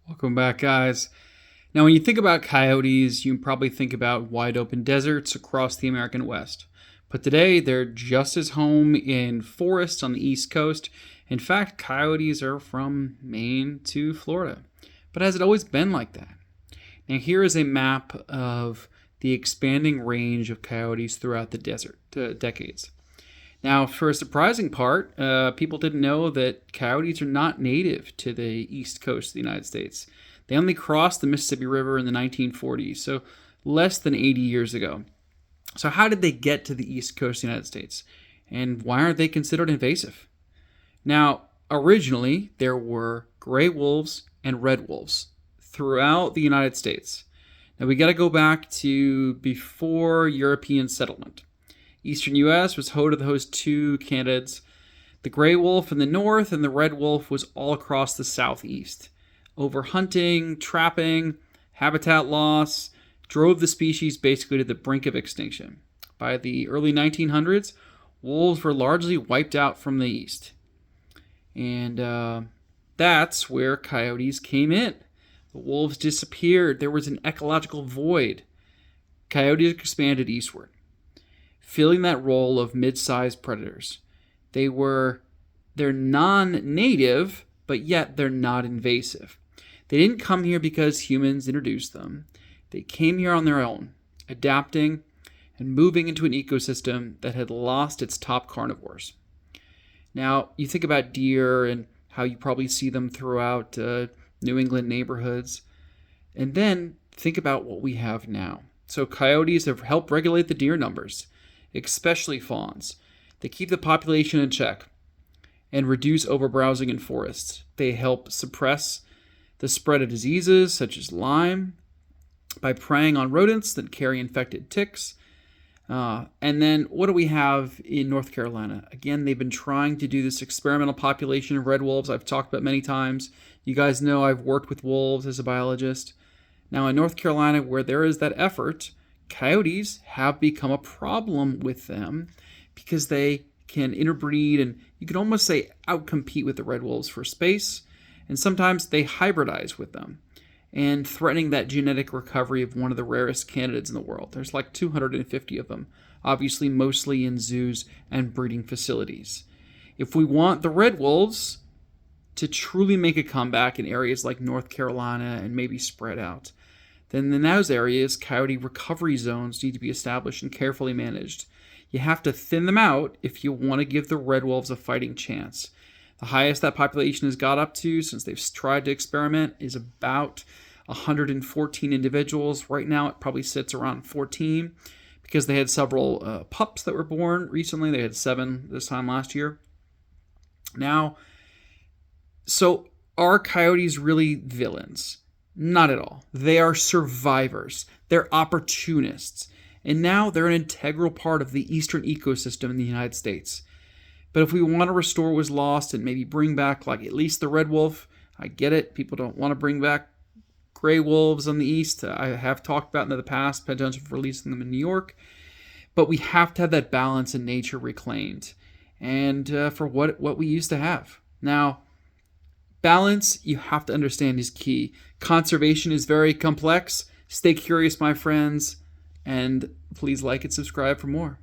Welcome back, guys. Now, when you think about coyotes, you probably think about wide open deserts across the American West. But today, they're just as home in forests on the East Coast. In fact, coyotes are from Maine to Florida. But has it always been like that? Now, here is a map of the expanding range of coyotes throughout the decades. Now, for a surprising part, people didn't know that coyotes are not native to the East Coast of the United States. They only crossed the Mississippi River in the 1940s, so less than 80 years ago. So how did they get to the East Coast of the United States? And why aren't they considered invasive? Now, originally, there were gray wolves and red wolves throughout the United States. Now, we got to go back to before European settlement. Eastern U.S. was home to those two canids. The gray wolf in the north and the red wolf was all across the southeast. Overhunting, trapping, habitat loss drove the species basically to the brink of extinction. By the early 1900s, wolves were largely wiped out from the east. And that's where coyotes came in. The wolves disappeared. There was an ecological void. Coyotes expanded eastward, filling that role of mid-sized predators. They're non-native, but yet they're not invasive. They didn't come here because humans introduced them. They came here on their own, adapting and moving into an ecosystem that had lost its top carnivores. Now, you think about deer and how you probably see them throughout New England neighborhoods. And then think about what we have now. So coyotes have helped regulate the deer numbers, especially fawns. They keep the population in check and reduce overbrowsing in forests. They help suppress the spread of diseases such as Lyme by preying on rodents that carry infected ticks. And then what do we have in North Carolina? Again, they've been trying to do this experimental population of red wolves I've talked about many times. You guys know I've worked with wolves as a biologist. Now in North Carolina, where there is that effort, coyotes have become a problem with them because they can interbreed and you could almost say outcompete with the red wolves for space. And sometimes they hybridize with them and threatening that genetic recovery of one of the rarest canids in the world. There's like 250 of them, obviously mostly in zoos and breeding facilities. If we want the red wolves to truly make a comeback in areas like North Carolina and maybe spread out, then in those areas, coyote recovery zones need to be established and carefully managed. You have to thin them out if you want to give the red wolves a fighting chance. The highest that population has got up to since they've tried to experiment is about 114 individuals. Right now, it probably sits around 14 because they had several pups that were born recently. They had 7 this time last year. Now, so are coyotes really villains? Not at all. They are survivors. They're opportunists. And now they're an integral part of the eastern ecosystem in the United States. But if we want to restore what was lost and maybe bring back like at least the red wolf, I get it. People don't want to bring back gray wolves on the east. I have talked about in the past potential for releasing them in New York. But we have to have that balance in nature reclaimed. And for what we used to have. Now, balance, you have to understand, is key. Conservation is very complex. Stay curious, my friends. And please like and subscribe for more.